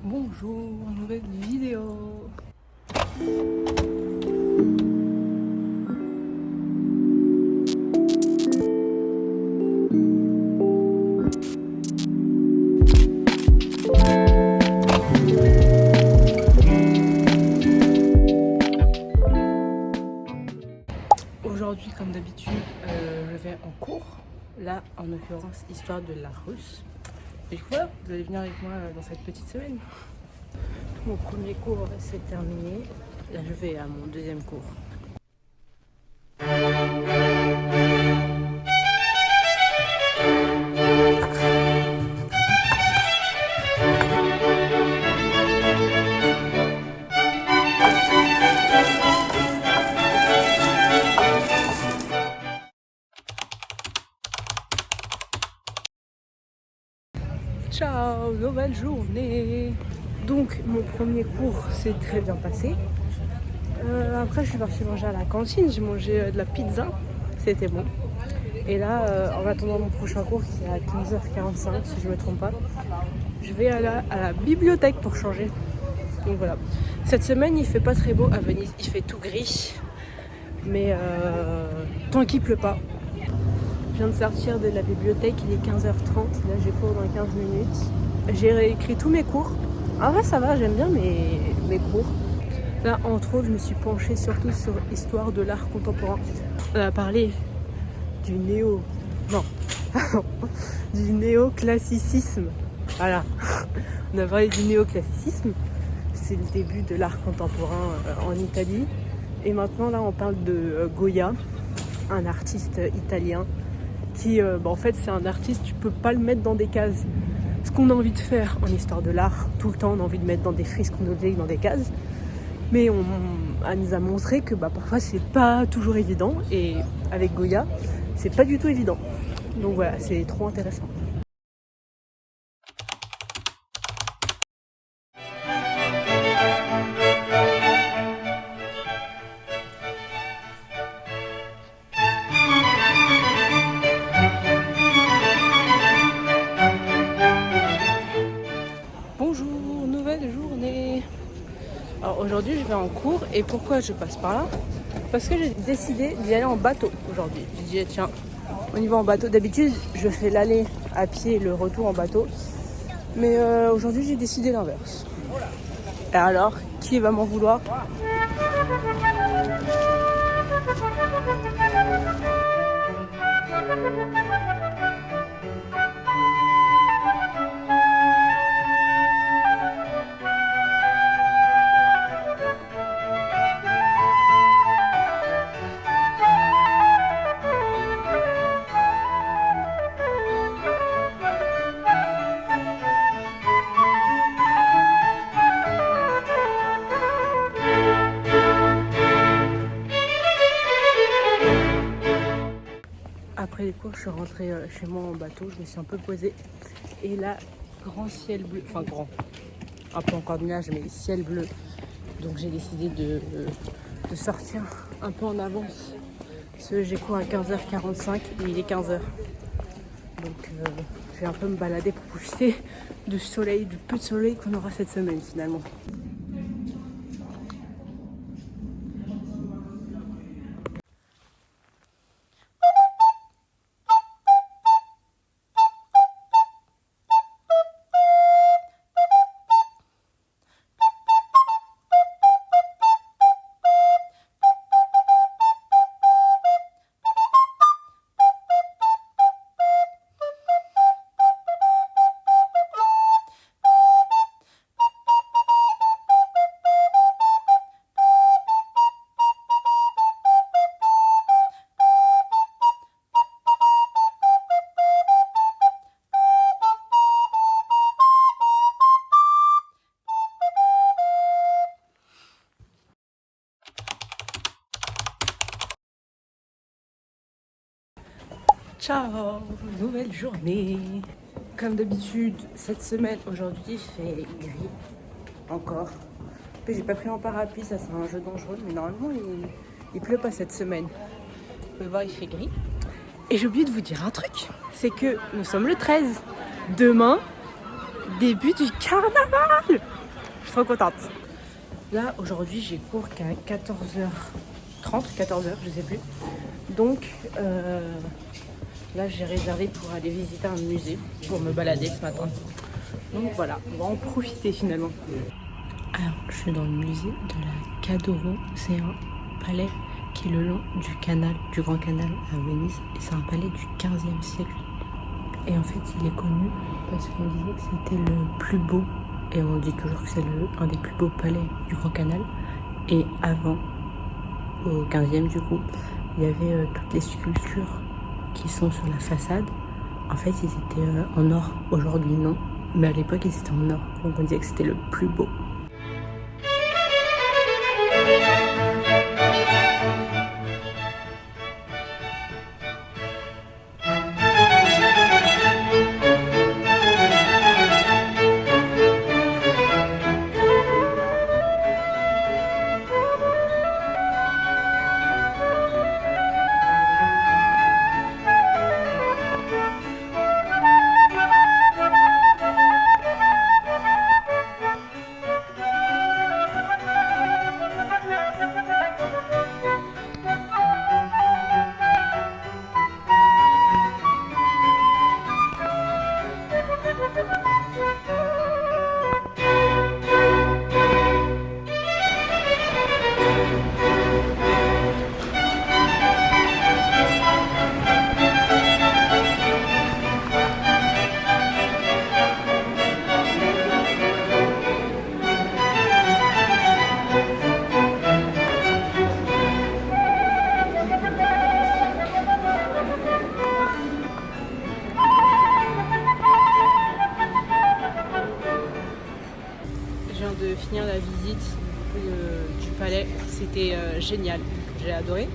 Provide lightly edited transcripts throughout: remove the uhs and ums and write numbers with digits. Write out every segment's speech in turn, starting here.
Bonjour, nouvelle vidéo. Aujourd'hui, comme d'habitude, je vais en cours. Là, en l'occurrence, histoire de la russe. Et du coup, voilà, vous allez venir avec moi dans cette petite semaine. Mon premier cours c'est terminé. Là, je vais à mon deuxième cours. Ciao, nouvelle journée. Donc, mon premier cours s'est très bien passé. Après, je suis partie manger à la cantine. J'ai mangé de la pizza. C'était bon. Et là, en attendant mon prochain cours qui est à 15h45, si je ne me trompe pas, je vais à la bibliothèque pour changer. Donc voilà. Cette semaine, il fait pas très beau à Venise. Il fait tout gris. Mais tant qu'il pleut pas. Je viens de sortir de la bibliothèque, il est 15h30. Là, j'ai cours dans 15 minutes. J'ai réécrit tous mes cours. En vrai, ça va, j'aime bien mes cours. Là, entre autres, je me suis penchée surtout sur l'histoire de l'art contemporain. On a parlé du du néoclassicisme. Voilà. On a parlé du néoclassicisme. C'est le début de l'art contemporain en Italie. Et maintenant, là, on parle de Goya, un artiste italien qui, en fait, c'est un artiste, tu peux pas le mettre dans des cases. Ce qu'on a envie de faire en histoire de l'art, tout le temps, on a envie de mettre dans des frises chronologiques, dans des cases. Mais elle nous a montré que parfois c'est pas toujours évident, et avec Goya c'est pas du tout évident. Donc voilà, c'est trop intéressant. Bonjour, nouvelle journée. Alors aujourd'hui je vais en cours, et pourquoi je passe par là? Parce que j'ai décidé d'y aller en bateau aujourd'hui. J'ai dit tiens, on y va en bateau. D'habitude je fais l'aller à pied et le retour en bateau. Mais aujourd'hui j'ai décidé l'inverse. Et alors, qui va m'en vouloir? Après les cours, je suis rentrée chez moi en bateau, je me suis un peu posée. Et là, grand ciel bleu, enfin grand, un peu encore de nuages, mais ciel bleu. Donc j'ai décidé de sortir un peu en avance. Parce que j'ai cours à 15h45 et il est 15h. Donc je vais un peu me balader pour profiter du soleil, du peu de soleil qu'on aura cette semaine finalement. Ciao, nouvelle journée. Comme d'habitude, cette semaine, aujourd'hui, il fait gris. Encore. Puis j'ai pas pris mon parapluie, ça c'est un jeu dangereux, mais normalement il pleut pas cette semaine. Vous pouvez voir, il fait gris. Et j'ai oublié de vous dire un truc, c'est que nous sommes le 13. Demain, début du carnaval. Je suis trop contente. Là, aujourd'hui, j'ai cours qu'à 14h30, 14h, je sais plus. Donc, là, j'ai réservé pour aller visiter un musée, pour me balader ce matin. Donc voilà, on va en profiter finalement. Alors, je suis dans le musée de la Cadoro. C'est un palais qui est le long du canal, du Grand Canal à Venise. Et c'est un palais du 15e siècle. Et en fait, il est connu parce qu'on disait que c'était le plus beau. Et on dit toujours que c'est un des plus beaux palais du Grand Canal. Et avant, au 15e du coup, il y avait toutes les sculptures qui sont sur la façade. En fait, ils étaient en or. Aujourd'hui, non. Mais à l'époque, ils étaient en or. Donc on disait que c'était le plus beau. De finir la visite du palais, c'était génial, j'ai adoré.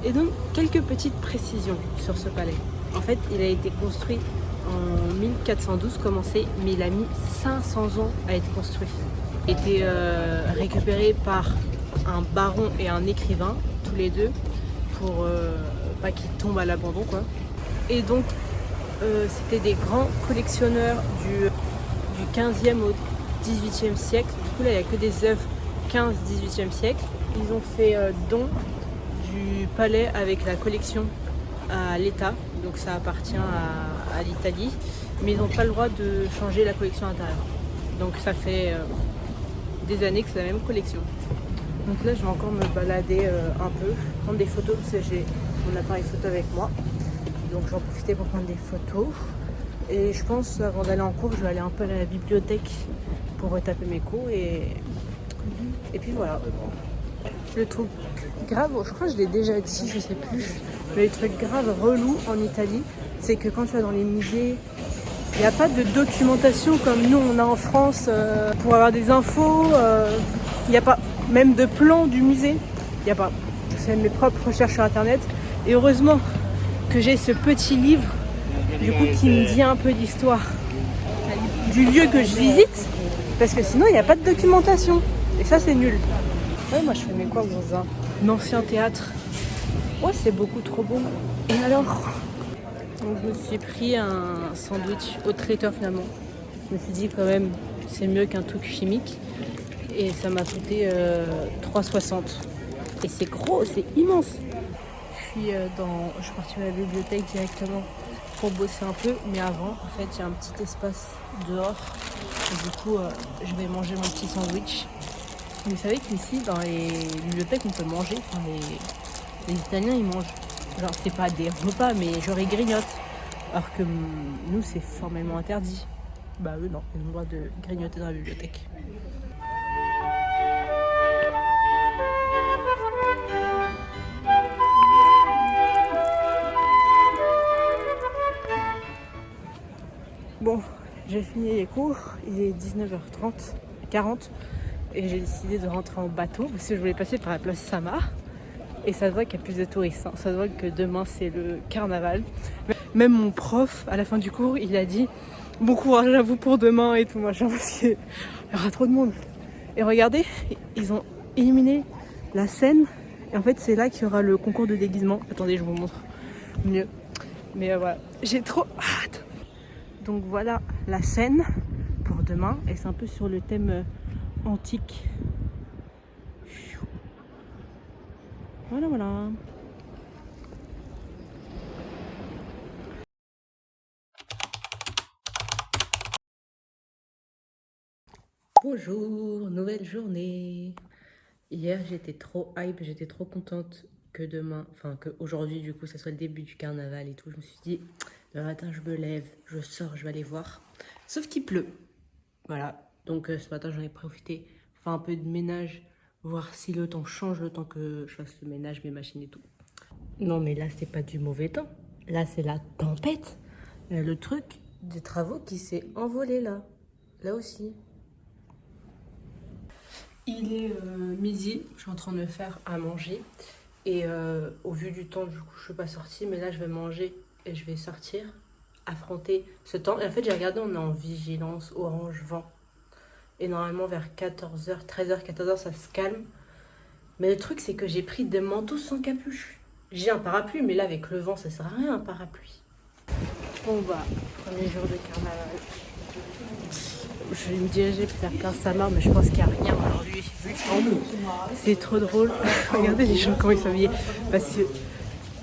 Et donc quelques petites précisions sur ce palais. En fait, il a été construit en 1412 commencé, mais il a mis 500 ans à être construit. Il a été récupéré par un baron et un écrivain, tous les deux, pour pas qu'il tombe à l'abandon quoi. Et donc c'était des grands collectionneurs du 15e au 18e siècle. Du coup là il n'y a que des œuvres 15-18e siècle. Ils ont fait don du palais avec la collection à l'État, donc ça appartient à l'Italie, mais ils n'ont pas le droit de changer la collection intérieure. Donc ça fait des années que c'est la même collection. Donc là je vais encore me balader un peu, prendre des photos parce que j'ai mon appareil photo avec moi. Donc je vais en profiter pour prendre des photos. Et je pense avant d'aller en cours je vais aller un peu à la bibliothèque pour retaper mes cours et puis voilà. Le truc grave, je crois que je l'ai déjà dit, je sais plus, mais le truc grave relou en Italie, c'est que quand tu vas dans les musées, il n'y a pas de documentation comme nous on a en France pour avoir des infos, il n'y a pas même de plan du musée, il n'y a pas. Je fais mes propres recherches sur internet et heureusement que j'ai ce petit livre du coup qui me dit un peu l'histoire du lieu que je visite, parce que sinon il n'y a pas de documentation et ça c'est nul. Ouais, moi je fais mes cours dans un ancien théâtre. Ouais, c'est beaucoup trop beau. Et alors, donc, je me suis pris un sandwich au traiteur finalement. Je me suis dit quand même c'est mieux qu'un truc chimique et ça m'a coûté 3,60 et c'est gros, c'est immense. Je suis partie à la bibliothèque directement pour bosser un peu, mais avant en fait il y a un petit espace dehors et du coup je vais manger mon petit sandwich. Mais vous savez qu'ici dans les bibliothèques on peut manger, enfin, les Italiens ils mangent, genre c'est pas des repas mais genre ils grignotent, alors que nous c'est formellement interdit. Bah eux non, ils ont le droit de grignoter dans la bibliothèque. Bon, j'ai fini les cours, il est 19h40 et j'ai décidé de rentrer en bateau parce que je voulais passer par la place Samar et ça se voit qu'il y a plus de touristes, hein. Ça se voit que demain c'est le carnaval. Même mon prof à la fin du cours il a dit bon courage à vous pour demain et tout machin parce qu'il y aura trop de monde. Et regardez, ils ont éliminé la scène et en fait c'est là qu'il y aura le concours de déguisement. Attendez, je vous montre mieux. Mais voilà, j'ai trop hâte. Donc voilà la scène pour demain et c'est un peu sur le thème antique. Voilà, voilà. Bonjour, nouvelle journée. Hier, j'étais trop hype, j'étais trop contente que demain, enfin que aujourd'hui du coup, ça soit le début du carnaval et tout. Je me suis dit, demain matin, je me lève, je sors, je vais aller voir. Sauf qu'il pleut. Voilà, donc ce matin, j'en ai profité, faire un peu de ménage, voir si le temps change, le temps que je fasse le ménage, mes machines et tout. Non, mais là, c'est pas du mauvais temps. Là, c'est la tempête. Le truc des travaux qui s'est envolé là. Là aussi. Il est midi, je suis en train de me faire à manger. Et au vu du temps, du coup, je suis pas sortie. Mais là, je vais manger et je vais sortir, affronter ce temps. Et en fait, j'ai regardé, on est en vigilance orange vent. Et normalement, vers 14h, 13h, 14h, ça se calme. Mais le truc, c'est que j'ai pris des manteaux sans capuche. J'ai un parapluie, mais là, avec le vent, ça sert à rien, un parapluie. Bon, bah, premier jour de carnaval. Je vais me diriger pour faire Place Samar, mais je pense qu'il n'y a rien aujourd'hui. C'est trop drôle. Regardez les gens, comment ils sont habillés. Parce que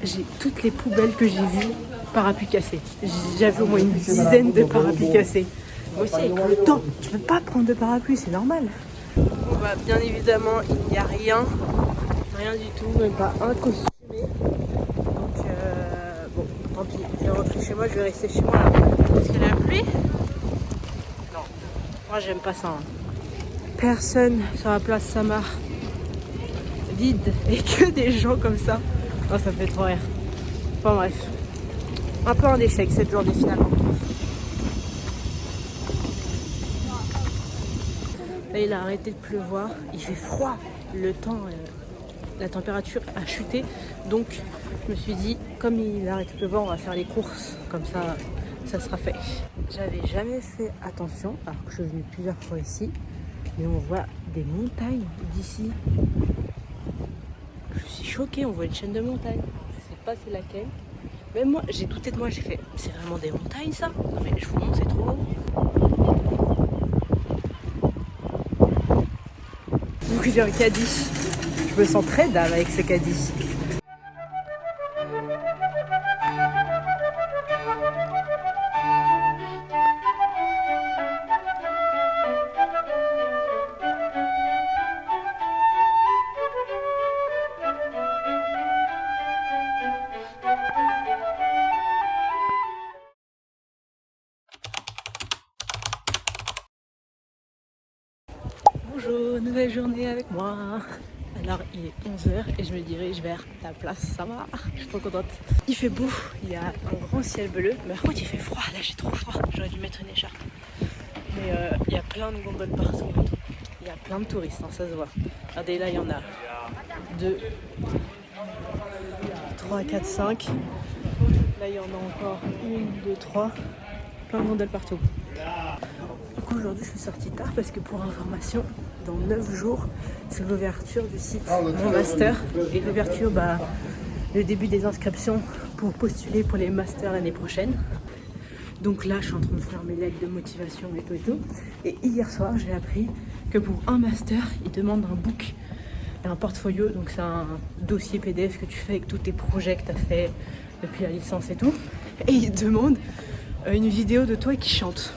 j'ai toutes les poubelles que j'ai vues, parapluies cassés. J'avais au moins une dizaine de parapluies cassés. Moi aussi, avec le temps, tu peux pas prendre de parapluie, c'est normal. Bon, bah, bien évidemment, il n'y a rien. Rien du tout, même pas un costumé. Donc, bon, tant pis, je vais rentrer chez moi, je vais rester chez moi là. Parce que la pluie, non, moi j'aime pas ça. Hein. Personne sur la place Samar, vide, et que des gens comme ça. Oh, ça me fait trop rire. Enfin bref, un peu un échec cette journée finalement. Là, il a arrêté de pleuvoir, il fait froid, le temps, la température a chuté, donc je me suis dit, comme il arrête de pleuvoir, on va faire les courses, comme ça, ça sera fait. J'avais jamais fait attention, alors que je suis venue plusieurs fois ici, mais on voit des montagnes d'ici. Je suis choquée, on voit une chaîne de montagnes, je sais pas c'est laquelle. Même moi, j'ai douté de moi, j'ai fait, c'est vraiment des montagnes ça? Non mais je vous montre, c'est trop haut. Donc j'ai un caddie. Je me sens très dame avec ce caddie. Bonjour, nouvelle journée avec moi. Alors il est 11h et je me dirige vers la place Samar. Je suis trop contente. Il fait beau, il y a un grand ciel bleu. Mais par contre il fait froid, là j'ai trop froid. J'aurais dû mettre une écharpe. Mais il y a plein de gondoles partout. Il y a plein de touristes, hein, ça se voit. Regardez là il y en a 2, 3, 4, 5. Là il y en a encore 1, 2, 3. Plein de gondoles partout. Donc aujourd'hui je suis sortie tard parce que pour information, dans 9 jours, c'est l'ouverture du site Mon Master et l'ouverture, le début des inscriptions pour postuler pour les masters l'année prochaine. Donc là, je suis en train de faire mes lettres de motivation et tout et tout. Et hier soir, j'ai appris que pour un master, ils demandent un book et un portfolio. Donc c'est un dossier PDF que tu fais avec tous tes projets que tu as fait depuis la licence et tout. Et ils demandent une vidéo de toi qui chante.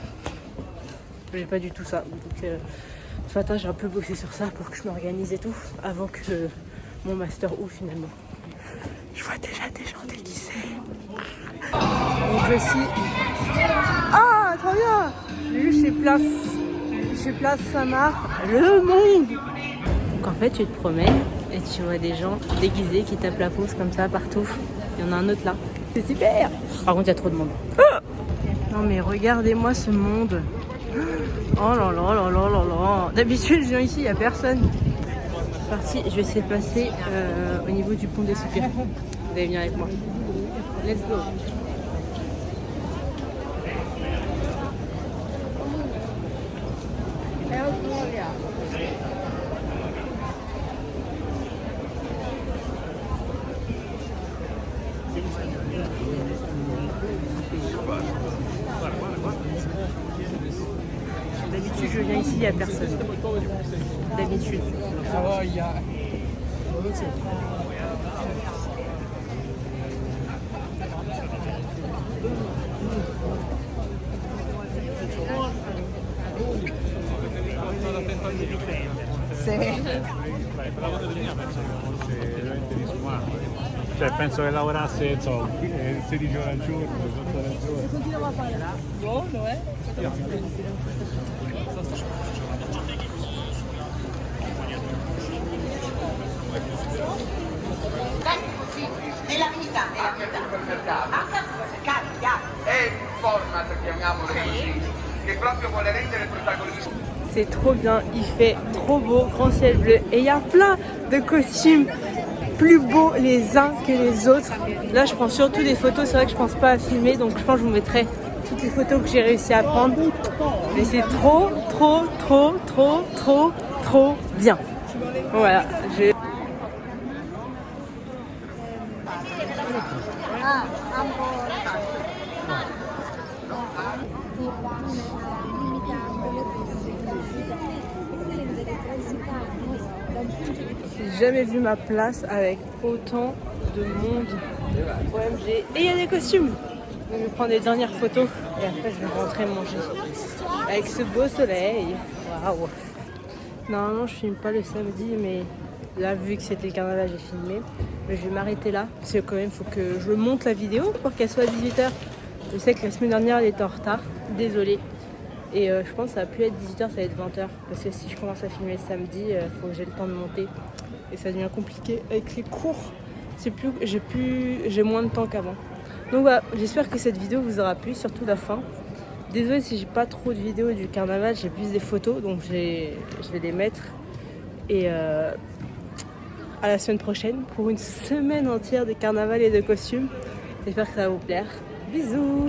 J'ai pas du tout ça. Donc ce matin, j'ai un peu bossé sur ça pour que je m'organise et tout avant que mon master ouvre finalement. Je vois déjà des gens déguisés. Donc je suis... Ah, trop bien! Chez Place Samar, le monde! Donc en fait, tu te promènes et tu vois des gens déguisés qui tapent la pause comme ça partout. Il y en a un autre là. C'est super! Par contre, il y a trop de monde. Non mais regardez-moi ce monde. Oh là là là là là là. D'habitude, je viens ici, il n'y a personne. Parti, je vais essayer de passer au niveau du pont des Soupirs. Vous allez venir avec moi. Let's go. ici, il n'y a personne. D'habitude. Cioè penso che lavorasse 16 ore al giorno, 18 ore al giorno. Buono, eh? Nella vita, anche al supermercato, chiaro. È un format, chiamiamolo così, che proprio vuole rendere protagonista. C'est trop bien, il fait trop beau, grand ciel bleu. Et il y a plein de costumes plus beaux les uns que les autres. Là, je prends surtout des photos, c'est vrai que je pense pas à filmer, donc je pense que je vous mettrai toutes les photos que j'ai réussi à prendre. Mais c'est trop, trop, trop, trop, trop, trop bien. Voilà, j'ai jamais vu ma place avec autant de monde. OMG. Et il y a des costumes. Je vais prendre les dernières photos et après je vais rentrer manger. Avec ce beau soleil. Waouh. Normalement je filme pas le samedi, mais là vu que c'était le carnaval j'ai filmé. Mais je vais m'arrêter là parce que quand même il faut que je monte la vidéo pour qu'elle soit à 18h. Je sais que la semaine dernière elle était en retard. Désolée. Et je pense que ça va plus être 18h, ça va être 20h. Parce que si je commence à filmer le samedi, il faut que j'ai le temps de monter. Et ça devient compliqué avec les cours. J'ai moins de temps qu'avant. Donc voilà, j'espère que cette vidéo vous aura plu, surtout la fin. Désolée si j'ai pas trop de vidéos du carnaval, j'ai plus des photos, donc je vais les mettre. Et à la semaine prochaine pour une semaine entière de carnaval et de costumes. J'espère que ça va vous plaire. Bisous!